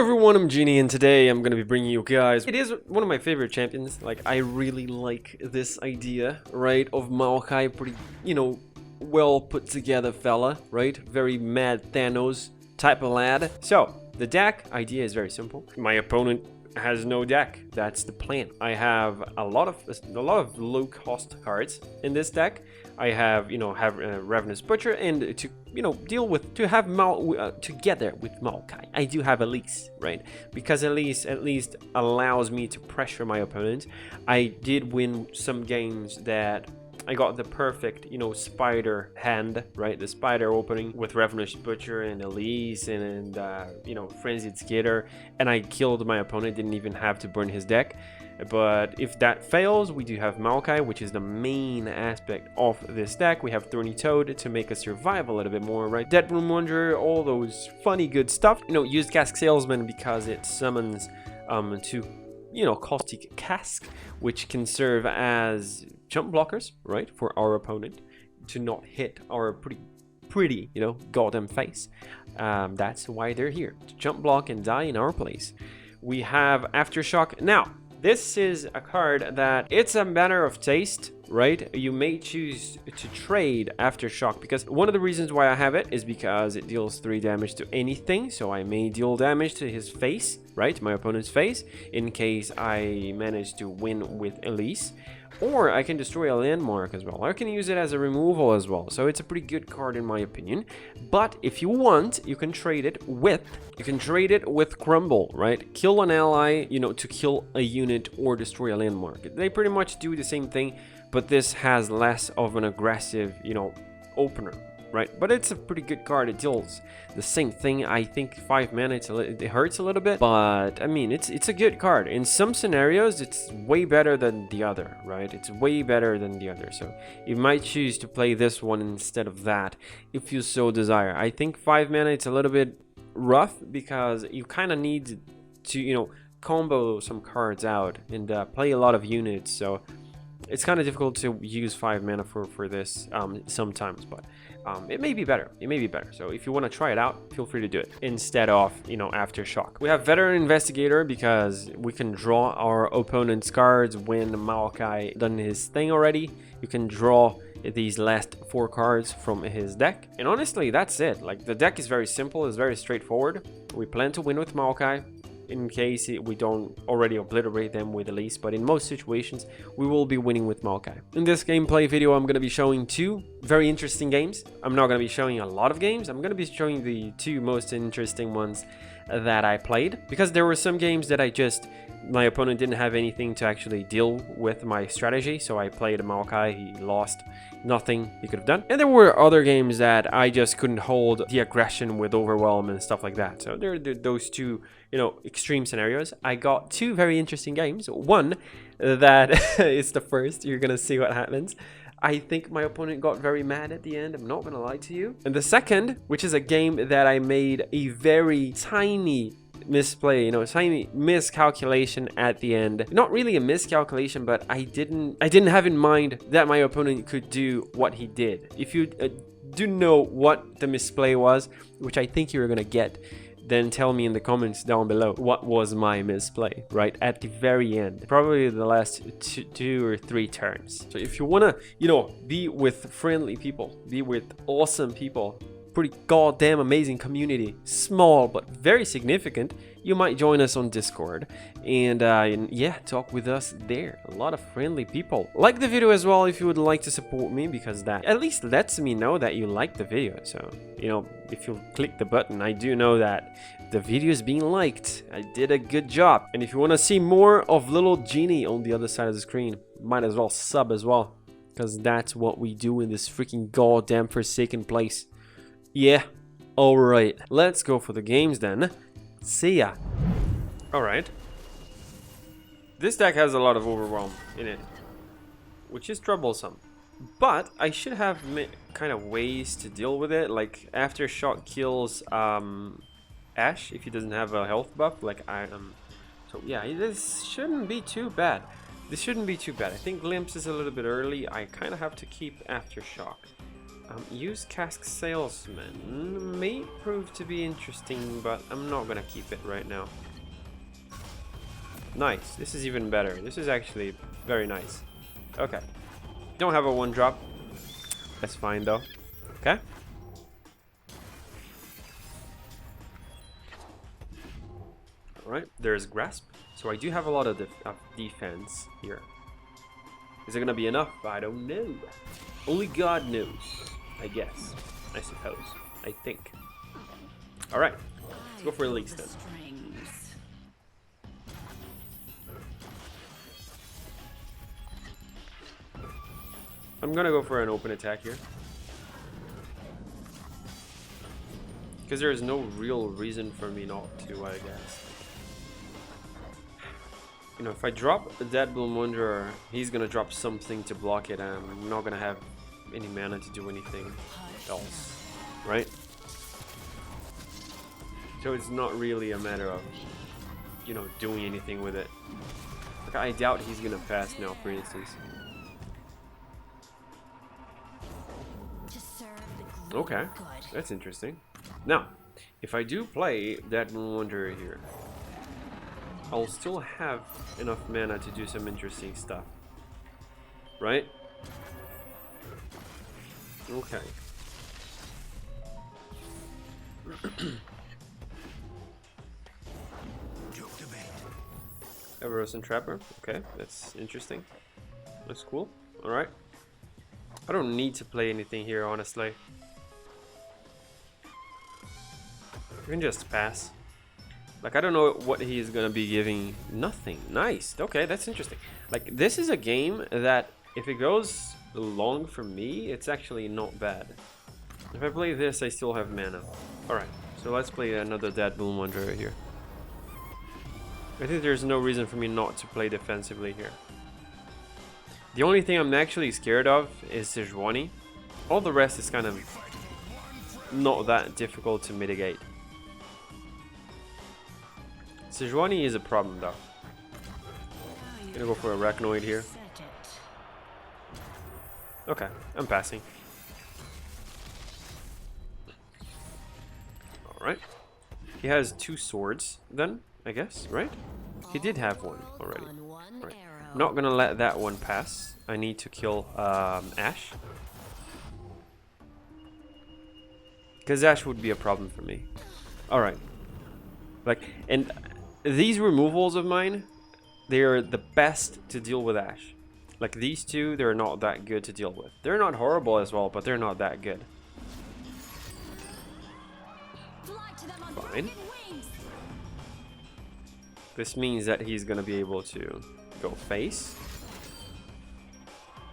everyone, I'm Genie, and today I'm gonna be bringing you guys. It is one of my favorite champions. Like, I really like this idea, right, of Maokai. Pretty, well put together fella, right? Very mad Thanos type of lad. So the deck idea is very simple. My opponent has no deck. That's the plan. I have a lot of low cost cards in this deck. I have Ravenous Butcher, and to deal with together with Maokai, I do have Elise, right? Because Elise at least allows me to pressure my opponent. I did win some games that I got the perfect, spider hand, right? The spider opening with Ravenous Butcher and Elise and Frenzied Skater, and I killed my opponent, didn't even have to burn his deck. But if that fails, we do have Maokai, which is the main aspect of this deck. We have Thorny Toad to make us survive a little bit more, right? Dead Room Wanderer, all those funny good stuff. Used Cask Salesman because it summons Caustic Cask, which can serve as jump blockers, right, for our opponent to not hit our pretty goddamn face. That's why they're here, to jump block and die in our place. We have Aftershock. Now, this is a card that it's a matter of taste, right? You may choose to trade Aftershock, because one of the reasons why I have it is because it deals 3 damage to anything. So I may deal damage to his face, right? My opponent's face, in case I manage to win with Elise. Or I can destroy a landmark as well. I can use it as a removal as well. So it's a pretty good card in my opinion. But if you want, you can trade it with Crumble, right? Kill an ally, to kill a unit or destroy a landmark. They pretty much do the same thing, but this has less of an aggressive, opener, right? But it's a pretty good card. It deals the same thing. I think 5 mana, it hurts a little bit, but I mean, it's a good card. In some scenarios, it's way better than the other, right? It's way better than the other. So you might choose to play this one instead of that if you so desire. I think 5 mana, it's a little bit rough because you kind of need to, combo some cards out and play a lot of units. So it's kind of difficult to use 5 mana for this sometimes, but it may be better. So if you want to try it out, feel free to do it instead of Aftershock. We have Veteran Investigator because we can draw our opponent's cards when Maokai done his thing already. You can draw these last 4 cards from his deck, and honestly, that's it. Like, the deck is very simple, it's very straightforward. We plan to win with Maokai, in case we don't already obliterate them with Elise, but in most situations we will be winning with Maokai. In this gameplay video, I'm going to be showing 2 very interesting games. I'm not going to be showing a lot of games. I'm going to be showing the 2 most interesting ones that I played, because there were some games that my opponent didn't have anything to actually deal with my strategy, so I played Maokai. He lost nothing he could have done, and there were other games that I just couldn't hold the aggression with Overwhelm and stuff like that. So there are those 2 extreme scenarios. I got 2 very interesting games. One that is the first. You're gonna see what happens. I think my opponent got very mad at the end, I'm not gonna lie to you. And the second, which is a game that I made a very tiny misplay, tiny miscalculation at the end. Not really a miscalculation, but I didn't have in mind that my opponent could do what he did. If you do know what the misplay was, which I think you're gonna get, then tell me in the comments down below what was my misplay, right? At the very end, probably the last 2 or 3 turns. So if you wanna, be with friendly people, be with awesome people, pretty goddamn amazing community, small but very significant, you might join us on Discord and yeah, talk with us there. A lot of friendly people. Like the video as well if you would like to support me, because that at least lets me know that you like the video. So if you click the button, I do know that the video is being liked. I did a good job. And if you want to see more of little Genie on the other side of the screen, might as well sub as well, because that's what we do in this freaking goddamn forsaken place. Yeah, alright, let's go for the games then. See ya. Alright. This deck has a lot of Overwhelm in it, which is troublesome. But I should have kind of ways to deal with it. Like, Aftershock kills Ashe if he doesn't have a health buff, like I am. So yeah, this shouldn't be too bad. I think Glimpse is a little bit early. I kind of have to keep Aftershock. Use Cask Salesman may prove to be interesting, but I'm not gonna keep it right now. Nice. This is even better. This is actually very nice. Okay. Don't have a 1-drop. That's fine though. Okay. Alright, there's Grasp. So I do have a lot of defense here. Is it gonna be enough? I don't know. Only God knows. I guess. I suppose. I think. Alright. Let's go for Elise then. I'm gonna go for an open attack here. Because there is no real reason for me not to, I guess. You know, if I drop a Dead Bloom Wanderer, he's gonna drop something to block it, and I'm not gonna have any mana to do anything else, right? So it's not really a matter of, you know, doing anything with it. Like, I doubt he's gonna pass now, for instance. Okay, that's interesting. Now, if I do play Dead Bloom Wanderer here, I'll still have enough mana to do some interesting stuff, right? Okay. Everose Trapper. Okay, that's interesting. That's cool. Alright. I don't need to play anything here, honestly. You can just pass. Like, I don't know what he's gonna be giving. Nothing. Nice. Okay, that's interesting. Like, this is a game that, if it goes long for me, it's actually not bad. If I play this, I still have mana. Alright, so let's play another Dead Bloom Wanderer here. I think there's no reason for me not to play defensively here. The only thing I'm actually scared of is Sejuani. All the rest is kind of not that difficult to mitigate. Sejuani is a problem though. Gonna go for a Arachnoid here. Okay, I'm passing. Alright. He has 2 swords then, I guess, right? He did have one already. Right. I'm not gonna let that one pass. I need to kill Ashe. Because Ashe would be a problem for me. Alright. Like, and these removals of mine, they are the best to deal with Ashe. Like, these two, they're not that good to deal with. They're not horrible as well, but they're not that good. Fine. This means that he's gonna be able to go face.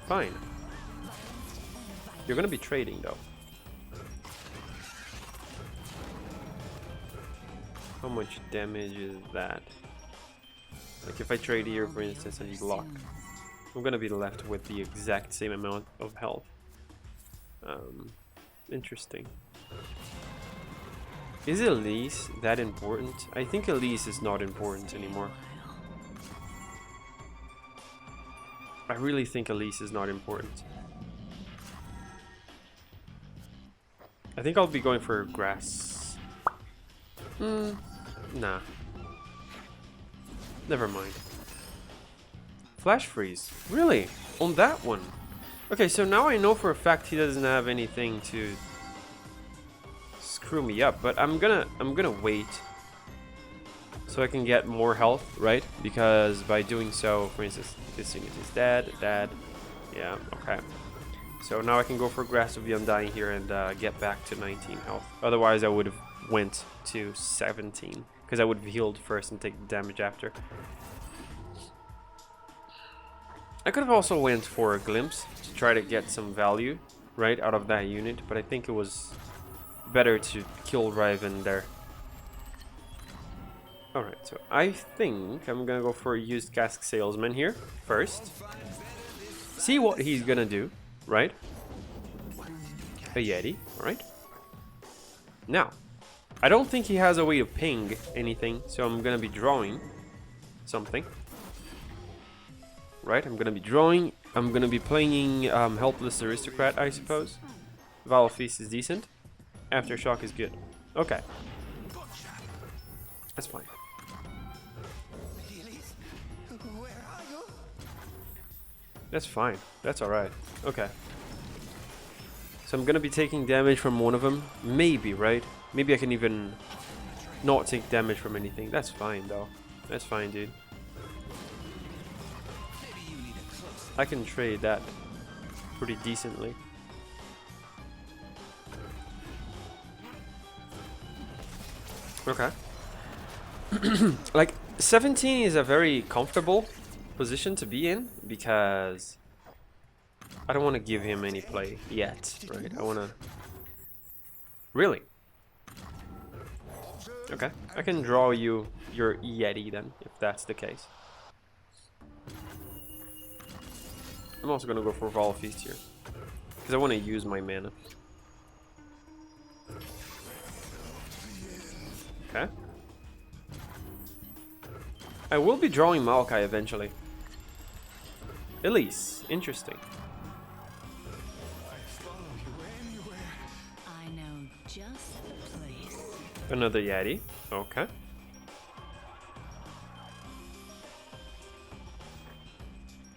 Fine. You're gonna be trading though. How much damage is that? Like, if I trade here, for instance, and block, I'm gonna be left with the exact same amount of health. Interesting. Is Elise that important? I think Elise is not important anymore. I really think Elise is not important. I think I'll be going for grass. Nah. Never mind. Flash freeze. Really? On that one? Okay, so now I know for a fact he doesn't have anything to screw me up, but I'm gonna wait so I can get more health, right? Because by doing so, for instance, this unit is dead. Yeah, okay. So now I can go for Grasp of the Undying here and get back to 19 health. Otherwise, I would have went to 17 because I would have healed first and take the damage after. I could have also went for a Glimpse to try to get some value, right, out of that unit, but I think it was better to kill Riven there. Alright, so I think I'm gonna go for a used Cask Salesman here first. See what he's gonna do, right? A Yeti, alright. Now, I don't think he has a way to ping anything, so I'm gonna be drawing something. Right, I'm gonna be drawing. I'm gonna be playing Helpless Aristocrat, I suppose. Vial Feast is decent. Aftershock is good. Okay. That's fine. That's fine. That's alright. Okay. So I'm gonna be taking damage from one of them. Maybe, right? Maybe I can even not take damage from anything. That's fine, though. That's fine, dude. I can trade that pretty decently. Okay. Like, 17 is a very comfortable position to be in because I don't want to give him any play yet, right? I want to... Really? Okay, I can draw you your Yeti then, if that's the case. I'm also going to go for Vial Feast here because I want to use my mana. Okay. I will be drawing Maokai eventually. Elise, interesting. I know just the place. Another Yeti. Okay.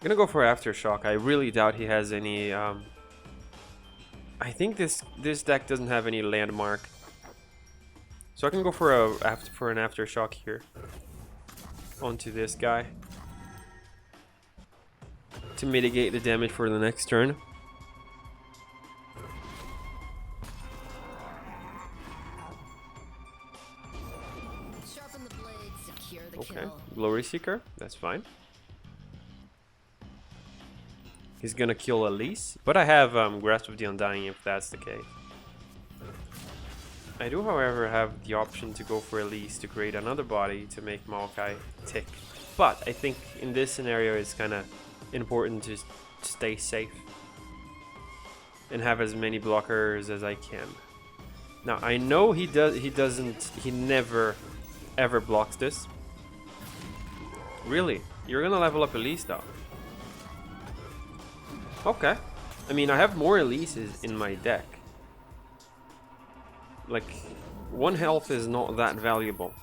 Gonna go for Aftershock. I really doubt he has any. I think this deck doesn't have any landmark, so I can go for an Aftershock here onto this guy to mitigate the damage for the next turn. Sharpen the blade, secure the Okay, kill. Glory Seeker, that's fine. He's gonna kill Elise, but I have Grasp of the Undying if that's the case. I do, however, have the option to go for Elise to create another body to make Maokai tick. But I think in this scenario it's kind of important to stay safe and have as many blockers as I can. Now I know he never ever blocks this. Really? You're gonna level up Elise though? Okay. I mean, I have more Elises in my deck. Like, 1 health is not that valuable.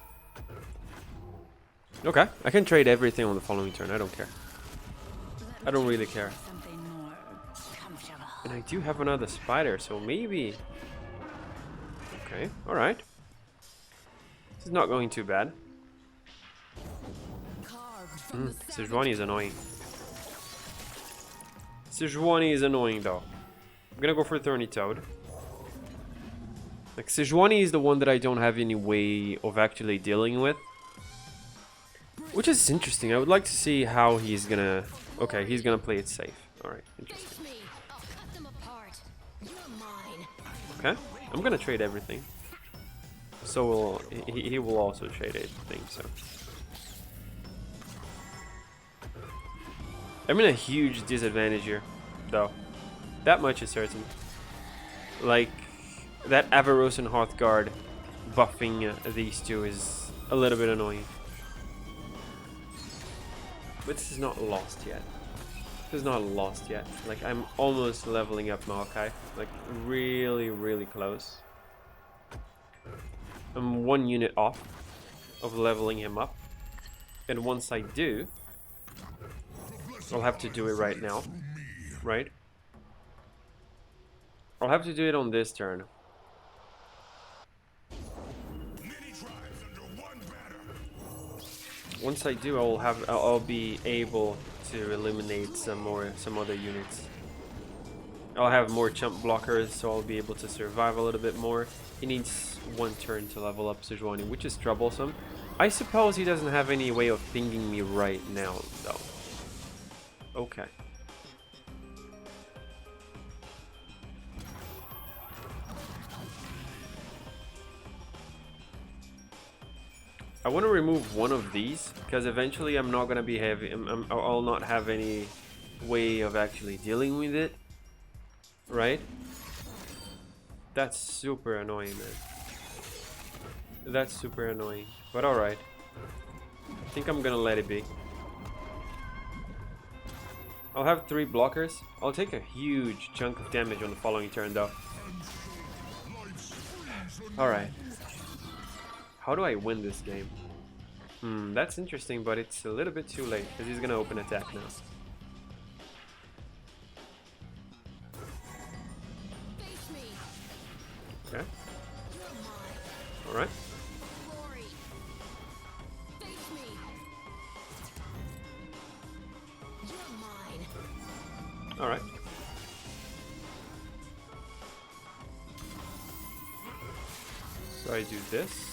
Okay, I can trade everything on the following turn. I don't care. I don't really care. And I do have another spider, so maybe... Okay, alright. This is not going too bad. Sejuani is annoying. Sejuani is annoying though. I'm gonna go for Thorny Toad. Like, Sejuani is the one that I don't have any way of actually dealing with. Which is interesting. I would like to see how he's gonna... Okay, he's gonna play it safe. Alright, interesting. Okay, I'm gonna trade everything. So will he will also trade everything, so... I'm in a huge disadvantage here, though. That much is certain. Like, that Avaros and Hearthguard buffing these two is a little bit annoying. But this is not lost yet. This is not lost yet. Like, I'm almost leveling up Maokai. Like, really, really close. I'm 1 unit off of leveling him up. And once I do... I'll have to do it right now, right? I'll have to do it on this turn. Once I do, I'll be able to eliminate some other units. I'll have more chump blockers, so I'll be able to survive a little bit more. He needs 1 turn to level up Sejuani, which is troublesome. I suppose he doesn't have any way of pinging me right now, though. Okay. I want to remove one of these because eventually I'm not gonna be heavy. I'll not have any way of actually dealing with it, right? That's super annoying, man. That's super annoying. But all right. I think I'm gonna let it be. I'll have 3 blockers. I'll take a huge chunk of damage on the following turn though. Alright. How do I win this game? That's interesting, but it's a little bit too late because he's gonna open attack now. Face me. Okay. You're mine. Alright. Glory. Face me. You're mine. Alright. So I do this.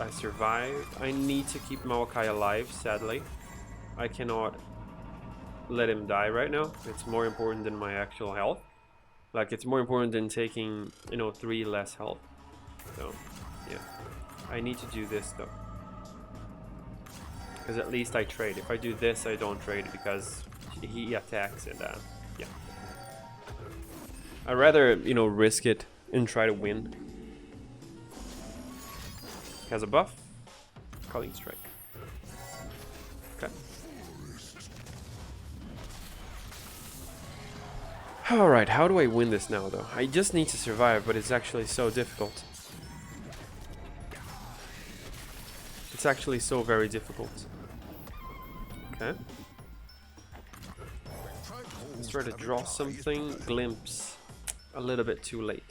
I survive. I need to keep Maokai alive, sadly. I cannot let him die right now. It's more important than my actual health. Like, it's more important than taking, you know, 3 less health. So, yeah. I need to do this, though. Because at least I trade. If I do this, I don't trade because he attacks and, yeah. I'd rather, you know, risk it and try to win. Has a buff. Calling strike. Okay. Alright, how do I win this now though? I just need to survive, but it's actually so difficult. It's actually so very difficult. Okay. Let's try to draw something. Glimpse. A little bit too late.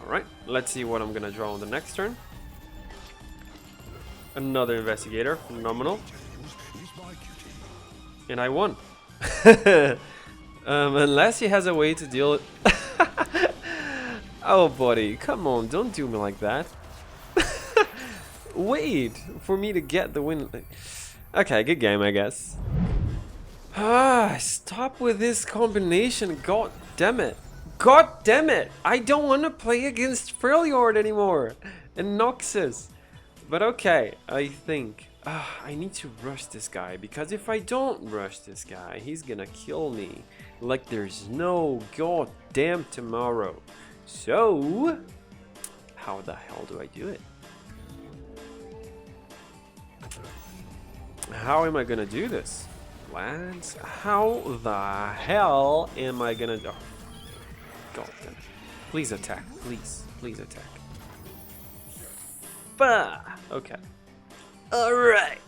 Alright, let's see what I'm gonna draw on the next turn. Another investigator, phenomenal. And I won. Unless he has a way to deal it. Oh buddy, come on, don't do me like that. Wait for me to get the win. Okay, good game I guess. Stop with this combination, god damn it. God damn it! I don't want to play against Freljord anymore! And Noxus! But okay, I think... I need to rush this guy, because if I don't rush this guy, he's gonna kill me. Like there's no goddamn tomorrow. So... how the hell do I do it? How am I gonna do this? Lads, how the hell am I gonna... oh. God damn it. Please attack. Please. Please attack. Bah! Okay. Alright.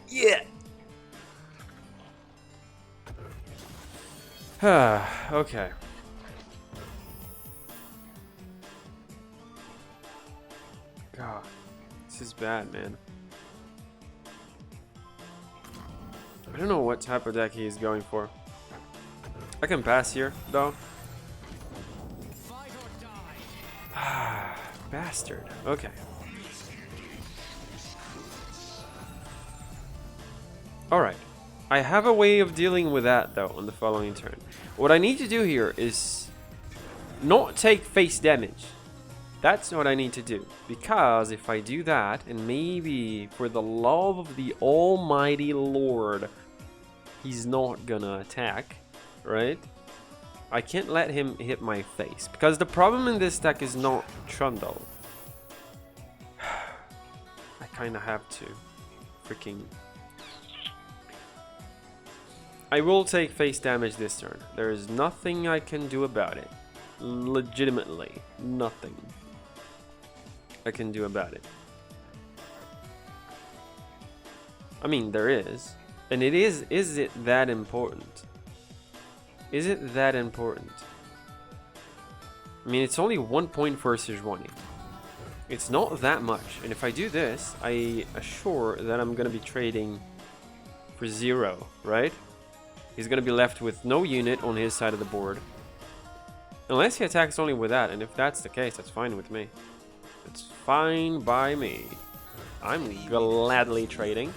Yeah. Okay. God. This is bad, man. I don't know what type of deck he's going for. I can pass here, though. Bastard. Okay. Alright. I have a way of dealing with that, though, on the following turn. What I need to do here is not take face damage. That's what I need to do. Because if I do that, and maybe for the love of the almighty Lord, he's not gonna attack, right? I can't let him hit my face, because the problem in this deck is not Trundle. I kind of have to. Freaking... I will take face damage this turn. There is nothing I can do about it. Legitimately, nothing I can do about it. I mean, there is. And it is it that important? Is it that important? I mean, it's only 1 point for Sejuani. It's not that much. And if I do this, I assure that I'm going to be trading for 0, right? He's going to be left with no unit on his side of the board. Unless he attacks only with that. And if that's the case, that's fine with me. It's fine by me. I'm gladly trading.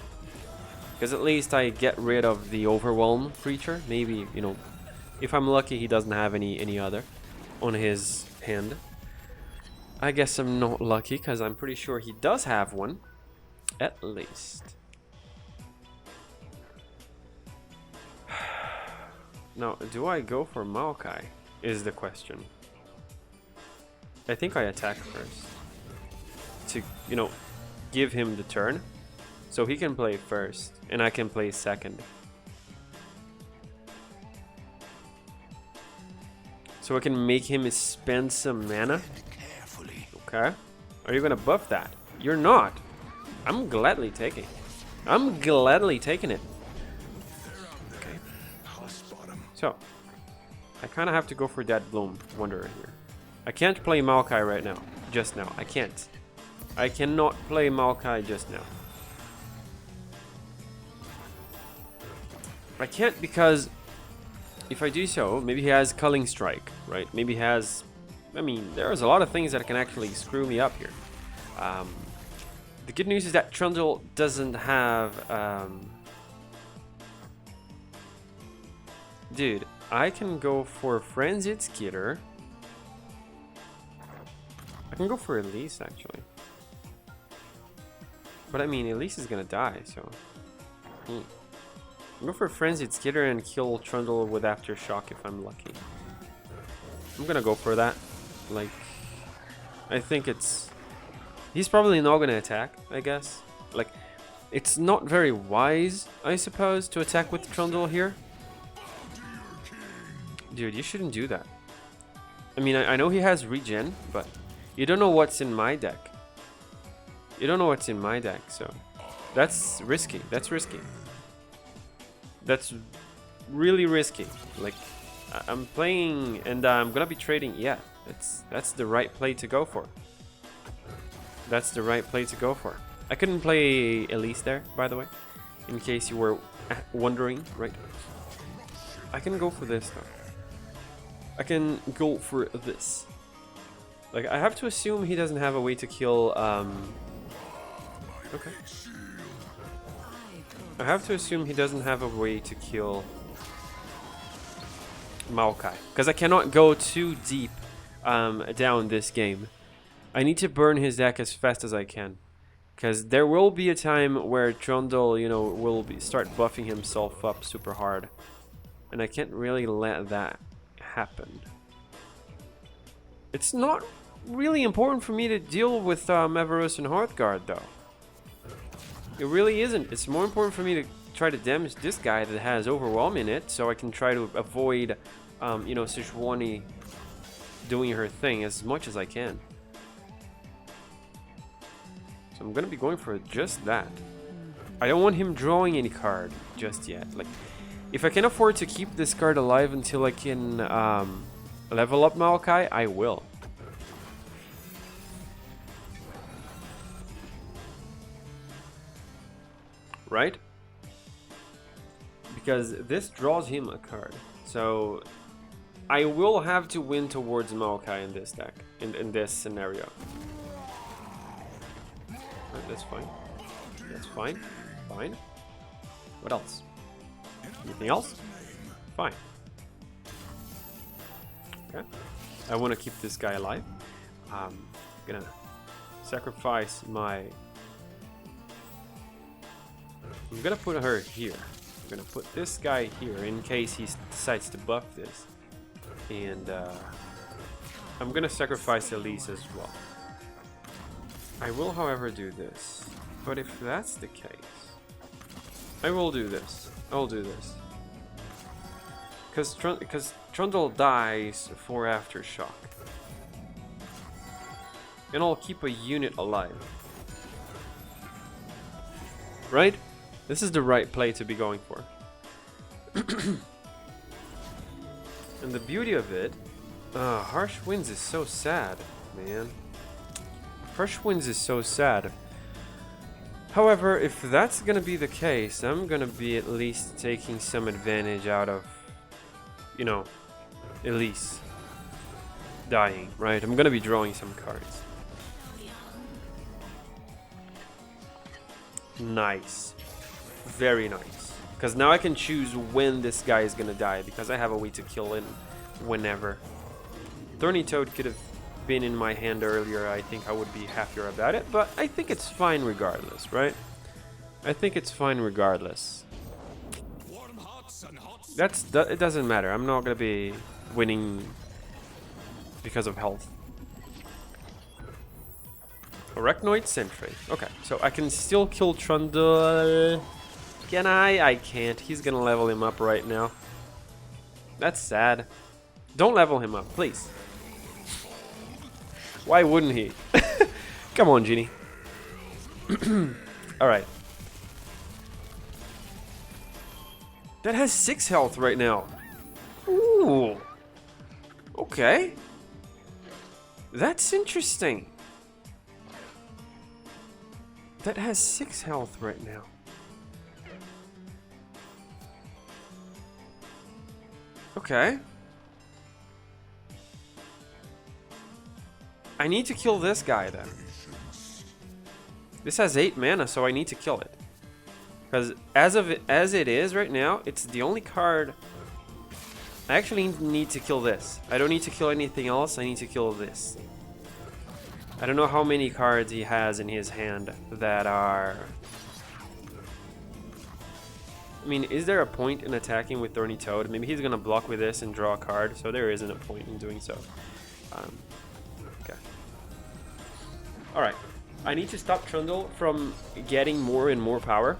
Because at least I get rid of the Overwhelm creature. Maybe, you know... if I'm lucky, he doesn't have any other on his hand. I guess I'm not lucky, because I'm pretty sure he does have one. At least. Now, do I go for Maokai? Is the question. I think I attack first. To, you know, give him the turn. So he can play first, and I can play second. so I can make him spend some mana. Okay. Are you gonna buff that? You're not. I'm gladly taking it. I'm gladly taking it. Okay. So, I kind of have to go for that Bloom Wanderer here. I can't play Maokai right now. Just now. I can't. I cannot play Maokai just now. I can't because if I do so, maybe he has Culling Strike, right? Maybe he has... I mean, there's a lot of things that can actually screw me up here. The good news is that Trundle doesn't have... Dude, I can go for Frenzied Skitter. I can go for Elise, actually. But I mean, Elise is gonna die, so... I'll go for Frenzied Skitter and kill Trundle with Aftershock if I'm lucky. I'm gonna go for that. Like, I think it's... He's probably not gonna attack, I guess. Like, it's not very wise, I suppose, to attack with Trundle here. Dude, you shouldn't do that. I mean, I know he has regen, but you don't know what's in my deck. You don't know what's in my deck, so... That's risky. That's risky. That's really risky. Like, I'm playing and I'm gonna be trading. Yeah, that's the right play to go for. That's the right play to go for. I couldn't play Elise there, by the way, in case you were wondering, right? I can go for this though. I can go for this. Like, I have to assume he doesn't have a way to kill. Okay. I have to assume he doesn't have a way to kill Maokai, because I cannot go too deep down this game. I need to burn his deck as fast as I can, because there will be a time where Trundle, you know, will start buffing himself up super hard, and I can't really let that happen. It's not really important for me to deal with Everus and Hearthguard, though. It really isn't. It's more important for me to try to damage this guy that has Overwhelm in it, so I can try to avoid, you know, Sejuani doing her thing as much as I can. So I'm gonna be going for just that. I don't want him drawing any card just yet. Like, if I can afford to keep this card alive until I can level up Maokai, I will. Right? Because this draws him a card. So I will have to win towards Maokai in this deck, in this scenario. Right, that's fine. That's fine. Fine. What else? Anything else? Fine. Okay. I want to keep this guy alive. I'm gonna sacrifice my... I'm gonna put her here. I'm gonna put this guy here in case he decides to buff this. And I'm gonna sacrifice Elise as well. I will, however, do this. But if that's the case, I will do this. I'll do this. Because Trundle dies for Aftershock. And I'll keep a unit alive. Right? This is the right play to be going for. And the beauty of it... Harsh Winds is so sad, man. Harsh Winds is so sad. However, if that's gonna be the case, I'm gonna be at least taking some advantage out of, you know, Elise dying, right? I'm gonna be drawing some cards. Nice. Very nice. Because now I can choose when this guy is gonna die, because I have a way to kill him whenever. Thorny Toad could have been in my hand earlier. I think I would be happier about it, but I think it's fine regardless, right? I think it's fine regardless. It doesn't matter. I'm not gonna be winning because of health. Arachnoid Sentry. Okay, so I can still kill Trundle. Can I? I can't. He's gonna level him up right now. That's sad. Don't level him up, please. Why wouldn't he? Come on, Genie. Alright. That has 6 health right now. Ooh. Okay. That's interesting. That has 6 health right now. Okay. I need to kill this guy then. This has 8 mana, so I need to kill it. Because as it is right now, it's the only card. I actually need to kill this. I don't need to kill anything else. I need to kill this. I don't know how many cards he has in his hand that are... I mean, is there a point in attacking with Thorny Toad? Maybe he's gonna block with this and draw a card, so there isn't a point in doing so. Okay. Alright. I need to stop Trundle from getting more and more power.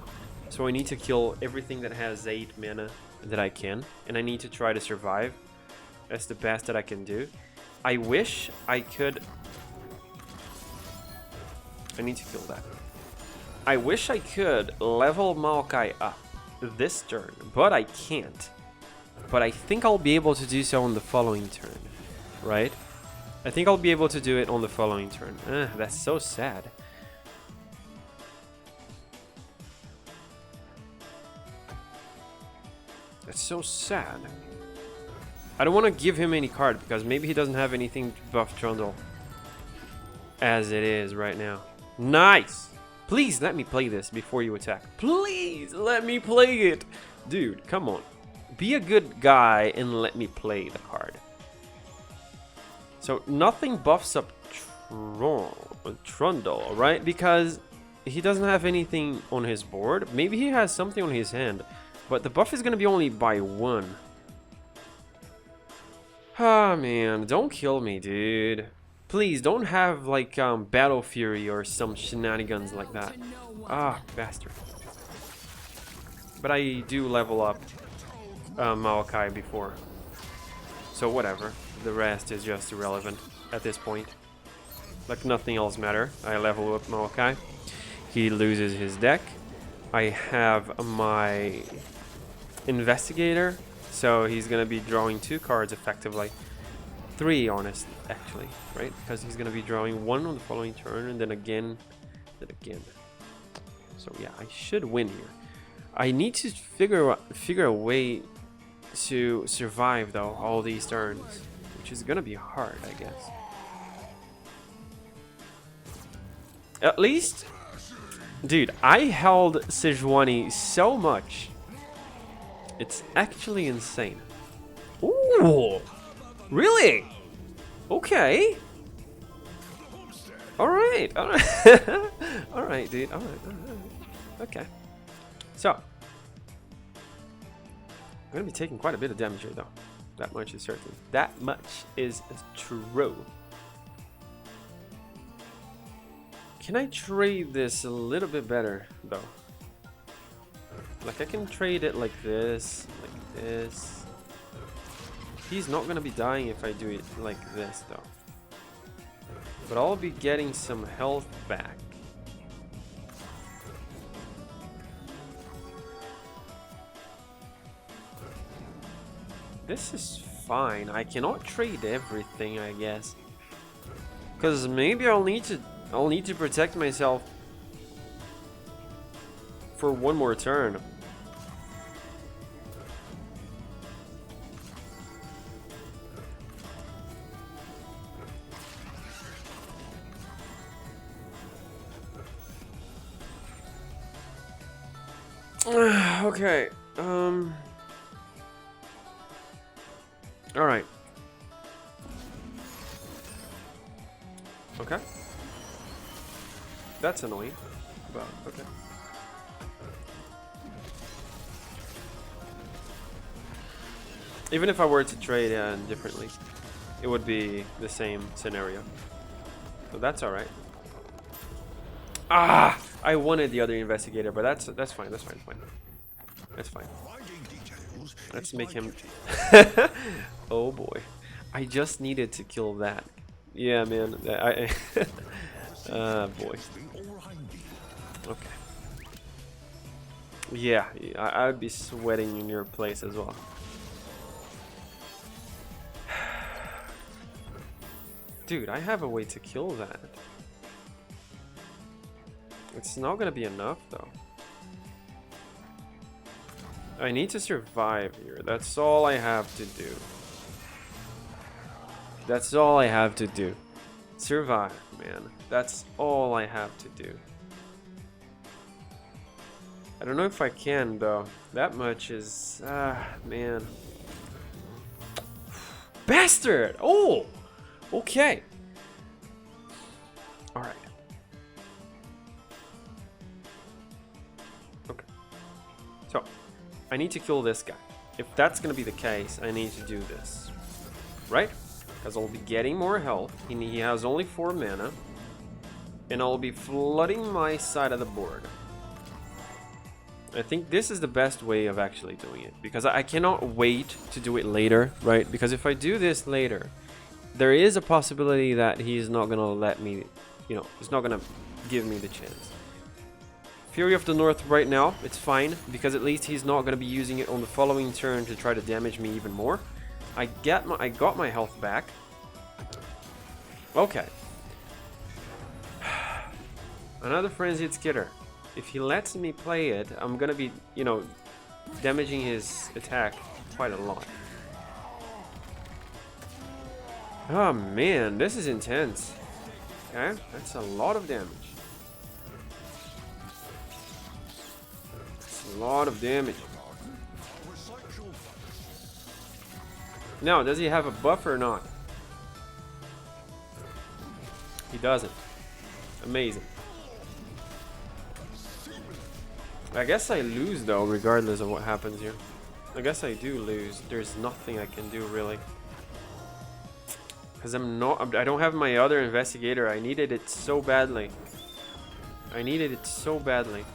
So I need to kill everything that has 8 mana that I can. And I need to try to survive. That's the best that I can do. I wish I could... I need to kill that. I wish I could level Maokai up this turn, but I can't. But I think I'll be able to do so on the following turn, right? I think I'll be able to do it on the following turn. That's so sad. That's so sad. I don't want to give him any card because maybe he doesn't have anything to buff Trundle as it is right now. Nice! Please let me play this before you attack. Please let me play it! Dude, come on. Be a good guy and let me play the card. So nothing buffs up Trundle, right? Because he doesn't have anything on his board. Maybe he has something on his hand. But the buff is going to be only by 1. Ah, man. Don't kill me, dude. Please, don't have, like, Battle Fury or some shenanigans like that. Ah, bastard. But I do level up Maokai before. So whatever. The rest is just irrelevant at this point. Like, nothing else matter. I level up Maokai. He loses his deck. I have my Investigator. So he's going to be drawing 2 cards effectively. 3, honest, actually, right? Because he's going to be drawing 1 on the following turn, and then again, So yeah, I should win here. I need to figure a way to survive, though, all these turns, which is going to be hard, I guess. At least, dude, I held Sejuani so much. It's actually insane. Ooh! Really? Okay. Alright, alright. Alright, dude. Alright. Okay. So. I'm going to be taking quite a bit of damage here, though. That much is certain. That much is true. Can I trade this a little bit better, though? Like, I can trade it like this, like this. He's not gonna be dying if I do it like this, though. But I'll be getting some health back. This is fine. I cannot trade everything, I guess. Cause maybe I'll need to protect myself for 1 more turn. Okay. All right. Okay. That's annoying, but okay. Even if I were to trade differently, it would be the same scenario. So that's all right. Ah, I wanted the other Investigator, but that's fine. That's fine. That's fine. Let's make him. Oh boy. I just needed to kill that. Yeah, man. Boy. Okay. Yeah, I'd be sweating in your place as well. Dude, I have a way to kill that. It's not gonna be enough though. I need to survive here. That's all I have to do. That's all I have to do. Survive, man. That's all I have to do. I don't know if I can though. That much is... man. Bastard! Oh! Okay. Alright. Okay. So, I need to kill this guy. If that's gonna be the case, I need to do this. Right? Because I'll be getting more health. He has only 4 mana. And I'll be flooding my side of the board. I think this is the best way of actually doing it. Because I cannot wait to do it later, right? Because if I do this later, there is a possibility that he's not gonna let me, you know, he's not gonna give me the chance. Fury of the North right now, it's fine, because at least he's not gonna be using it on the following turn to try to damage me even more. I got my health back. Okay. Another Frenzied Skitter. If he lets me play it, I'm gonna be, you know, damaging his attack quite a lot. Oh man, this is intense. Okay, that's a lot of damage. That's a lot of damage. Now, does he have a buff or not? He doesn't. Amazing. I guess I lose though, regardless of what happens here. I guess I do lose. There's nothing I can do really. Because I don't have my other investigator. I needed it so badly. I needed it so badly.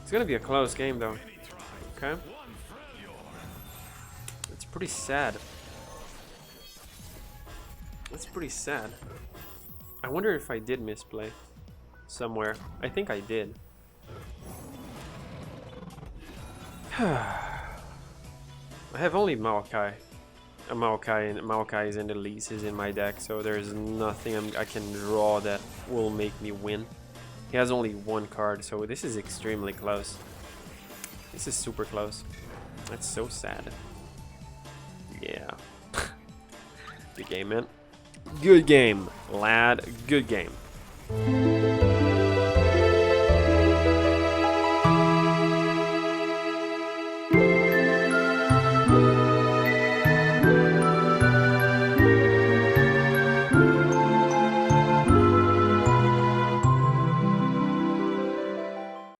It's gonna be a close game though. Okay. It's pretty sad. That's pretty sad. I wonder if I did misplay somewhere. I think I did. I have only Maokai. Maokai and Maokai's and Elise's in my deck, so there's nothing I can draw that will make me win. He has only 1 card, so this is extremely close. This is super close. That's so sad. Yeah. Good game, man. Good game, lad. Good game.